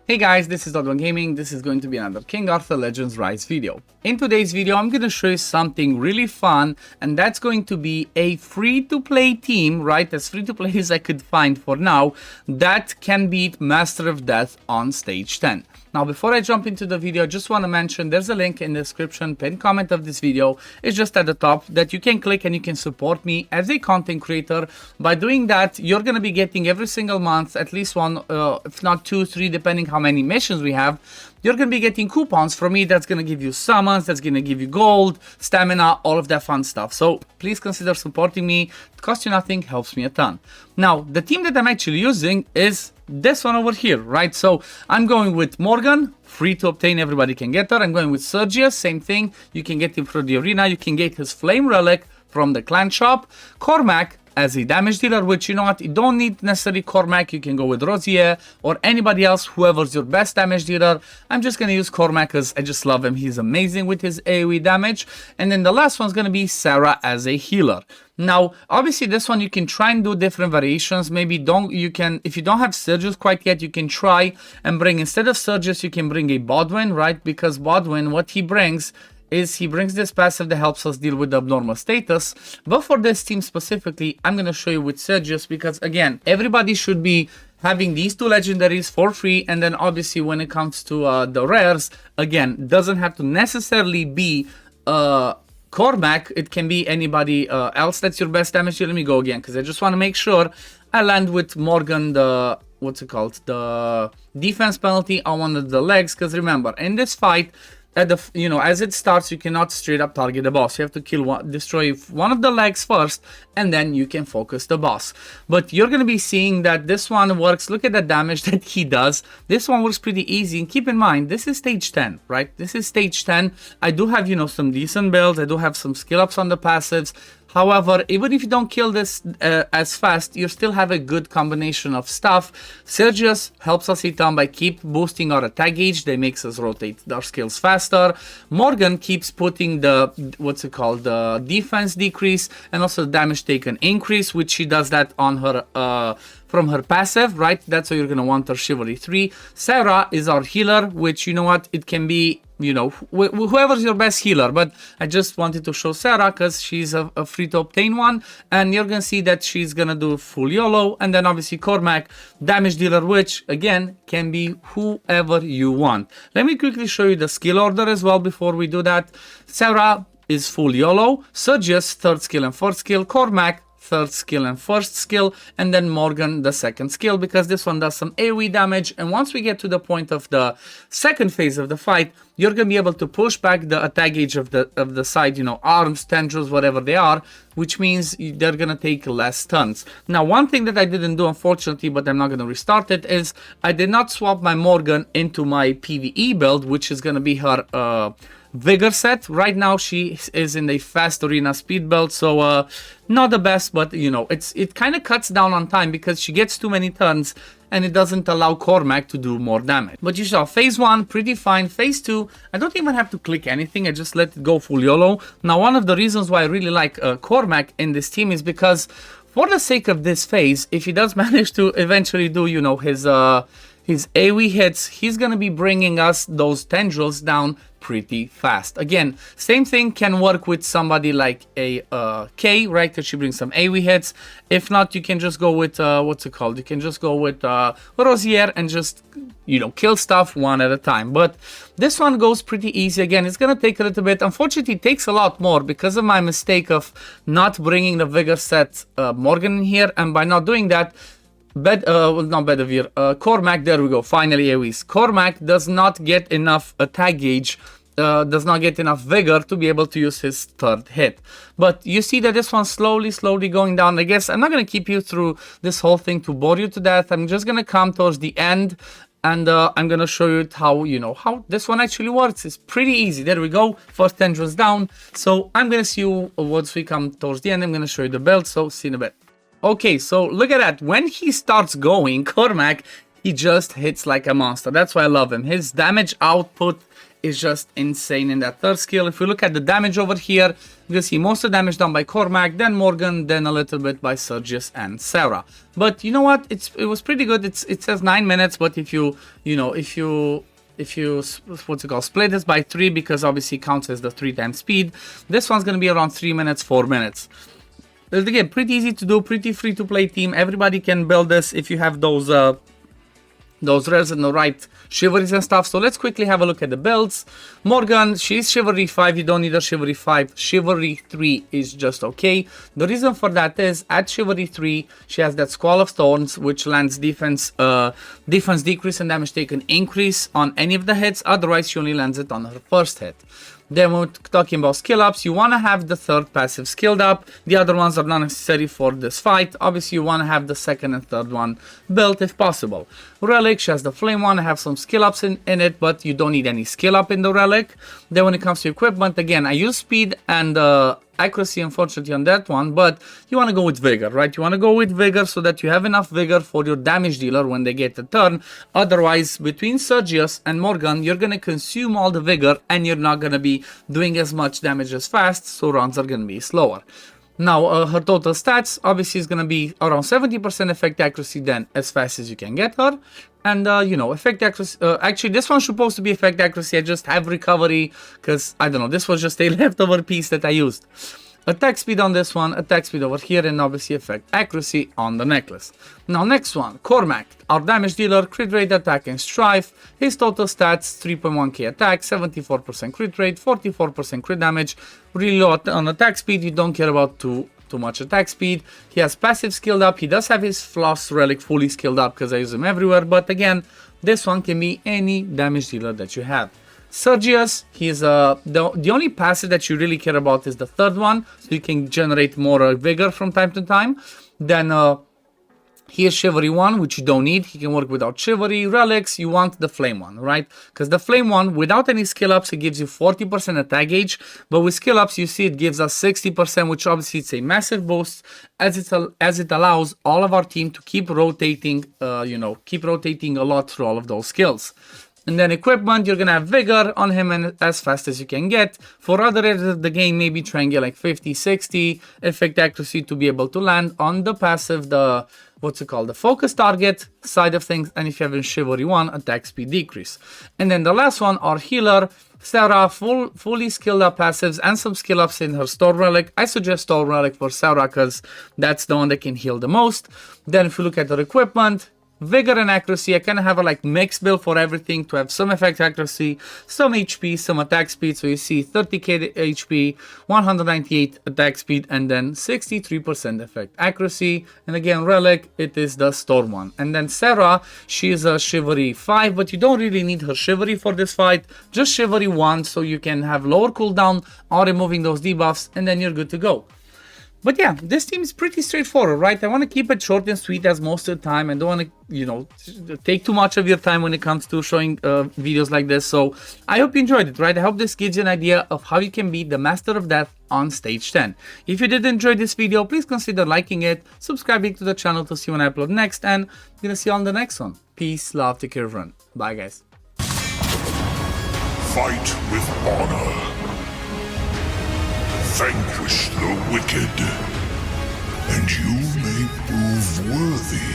Hey guys, this is Dot1 Gaming. This is going to be another King Arthur Legends Rise video. In today's video, I'm going to show you something really fun, and that's going to be a free-to-play team, right? As free-to-play as I could find for now, that can beat Master of Death on stage 10. Now, before I jump into the video, I just want to mention there's a link in the description, pinned comment of this video. It's just at the top that you can click and you can support me as a content creator. By doing that, you're going to be getting every single month at least one, if not 2, 3, depending how many missions we have. You're going to be getting coupons from me that's going to give you summons, that's going to give you gold, stamina, all of that fun stuff. So please consider supporting me. It costs you nothing, helps me a ton. Now, the team that I'm actually using is this one over here, right? So I'm going with Morgan, free to obtain, everybody can get her. I'm going with Sergius, same thing. You can get him through the arena. You can get his flame relic from the clan shop. Cormac as a damage dealer, which, you know what, you don't need necessarily Cormac. You can go with Rosier or anybody else, whoever's your best damage dealer. I'm just going to use Cormac because I just love him. He's amazing with his AoE damage. And then the last one's going to be Sarah as a healer. Now, obviously, this one you can try and do different variations. Maybe if you don't have Sergius quite yet, you can try and bring, instead of Sergius, you can bring a Bodwin, right? Because Bodwin, what he brings is he brings this passive that helps us deal with the abnormal status. But for this team specifically, I'm going to show you with Sergius because, again, everybody should be having these two legendaries for free. And then obviously when it comes to the rares, again, doesn't have to necessarily be Cormac. It can be anybody else that's your best damage. Let me go again because I just want to make sure I land with Morgan, the the defense penalty on one of the legs. Because remember, in this fight, as it starts, you cannot straight up target the boss. You have to destroy one of the legs first, and then you can focus the boss. But you're going to be seeing that this one works. Look at the damage that he does. This one works pretty easy. And keep in mind, this is stage 10, right? This is stage 10. I do have, some decent builds. I do have some skill ups on the passives. However, even if you don't kill this as fast, you still have a good combination of stuff. Sergius helps us hit on by keep boosting our attack gauge. They makes us rotate our skills faster. Morgan keeps putting the, the defense decrease and also damage taken increase, which she does that on her, from her passive, right? That's why you're going to want her Chivalry 3. Sarah is our healer, which, it can be, whoever's your best healer, but I just wanted to show Sarah because she's a free to obtain one, and you're gonna see that she's gonna do full YOLO. And then obviously Cormac, damage dealer, which again can be whoever you want. Let me quickly show you the skill order as well before we do that. Sarah is full YOLO, Sergius third skill and fourth skill, Cormac third skill and first skill, and then Morgan the second skill, because this one does some AoE damage. And once we get to the point of the second phase of the fight, you're gonna be able to push back the attack gauge of the side, arms, tendrils, whatever they are, which means they're gonna take less turns. Now, one thing that I didn't do, unfortunately, but I'm not gonna restart it, is I did not swap my Morgan into my PvE build, which is gonna be her vigor set. Right now she is in a fast arena speed build, so not the best, but it kind of cuts down on time because she gets too many turns and it doesn't allow Cormac to do more damage. But you saw phase 1 pretty fine. Phase 2, I don't even have to click anything, I just let it go full YOLO. Now, one of the reasons why I really like Cormac in this team is because for the sake of this phase, if he does manage to eventually do his AoE hits, he's gonna be bringing us those tendrils down pretty fast. Again, same thing can work with somebody like a K, right? Because she brings some AoE hits. If not, you can just go with you can just go with Rosier and just kill stuff one at a time. But this one goes pretty easy. Again, it's gonna take a little bit. Unfortunately, it takes a lot more because of my mistake of not bringing the vigor set Morgan in here, and by not doing that, Cormac, there we go, finally AoEs. Cormac does not get enough attack gauge, does not get enough vigor to be able to use his third hit. But you see that this one's slowly going down. I guess I'm not going to keep you through this whole thing to bore you to death. I'm just going to come towards the end, and I'm going to show you how this one actually works. It's pretty easy. There we go, first entrance down. So I'm going to see you once we come towards the end. I'm going to show you the build, so see you in a bit. Okay, so look at that. When he starts going, Cormac, he just hits like a monster. That's why I love him. His damage output is just insane in that third skill. If we look at the damage over here, you can see most of the damage done by Cormac, then Morgan, then a little bit by Sergius and Sarah. But you know what? It was pretty good. It says 9 minutes, but if you what's it called, split this by 3, because obviously it counts as the 3 times speed, this one's gonna be around 3 minutes, 4 minutes. Again, pretty easy to do, pretty free to play team. Everybody can build this if you have those rares and the right chivalries and stuff. So let's quickly have a look at the builds. Morgan, she's chivalry 5, you don't need a chivalry 5. Chivalry 3 is just okay. The reason for that is at chivalry 3 she has that Squall of Thorns, which lands defense decrease and damage taken increase on any of the hits. Otherwise she only lands it on her first hit. Then we're talking about skill ups. You want to have the third passive skilled up. The other ones are not necessary for this fight. Obviously you want to have the second and third one built if possible. Relic, she has the flame one, have some skill ups in it, but you don't need any skill up in the relic. Then when it comes to equipment, again, I use speed and accuracy unfortunately on that one, but you want to go with vigor, right? You want to go with vigor so that you have enough vigor for your damage dealer when they get a turn. Otherwise, between Sergius and Morgan, you're going to consume all the vigor and you're not going to be doing as much damage as fast, so runs are going to be slower. Now, her total stats obviously is going to be around 70% effect accuracy, then as fast as you can get her. And, you know, effect accuracy, actually this one's supposed to be effect accuracy, I just have recovery, because, I don't know, this was just a leftover piece that I used. Attack speed on this one, attack speed over here, and obviously effect accuracy on the necklace. Now, next one, Cormac, our damage dealer, crit rate, attack, and strife. His total stats, 3.1k attack, 74% crit rate, 44% crit damage, really low on attack speed. You don't care about too much attack speed. He has passive skilled up. He does have his Floss relic fully skilled up because I use him everywhere, but again, this one can be any damage dealer that you have. Sergius, he's the only passive that you really care about is the third one, so you can generate more vigor from time to time. Then he is chivalry 1, which you don't need. He can work without chivalry. Relics, you want the flame one, right? Because the flame one, without any skill ups, it gives you 40% attack gauge, but with skill ups, you see it gives us 60%, which obviously it's a massive boost, as it allows all of our team to keep rotating, keep rotating a lot through all of those skills. And then equipment, you're going to have vigor on him and as fast as you can get. For other areas of the game, maybe try and get like 50, 60 effect accuracy to be able to land on the passive, the focus target side of things. And if you have in chivalry 1, attack speed decrease. And then the last one, our healer, Sarah, fully skilled up passives and some skill ups in her Storm Relic. I suggest Storm Relic for Sarah because that's the one that can heal the most. Then if you look at her equipment, vigor and accuracy, I kind of have a like mixed build for everything to have some effect accuracy, some HP, some attack speed. So you see 30k HP, 198 attack speed, and then 63% effect accuracy. And again, relic, it is the storm one. And then Sarah, she is a chivalry 5, but you don't really need her chivalry for this fight, just chivalry 1, so you can have lower cooldown or removing those debuffs, and then you're good to go. But yeah, this team is pretty straightforward, right? I want to keep it short and sweet as most of the time. I don't want to, take too much of your time when it comes to showing videos like this. So I hope you enjoyed it, right? I hope this gives you an idea of how you can be the Master of Death on stage 10. If you did enjoy this video, please consider liking it, subscribing to the channel to see when I upload next, and I'm going to see you on the next one. Peace, love, take care, everyone. Bye, guys. Fight with honor. Vanquish the wicked, and you may prove worthy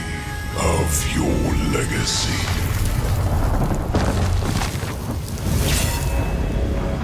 of your legacy.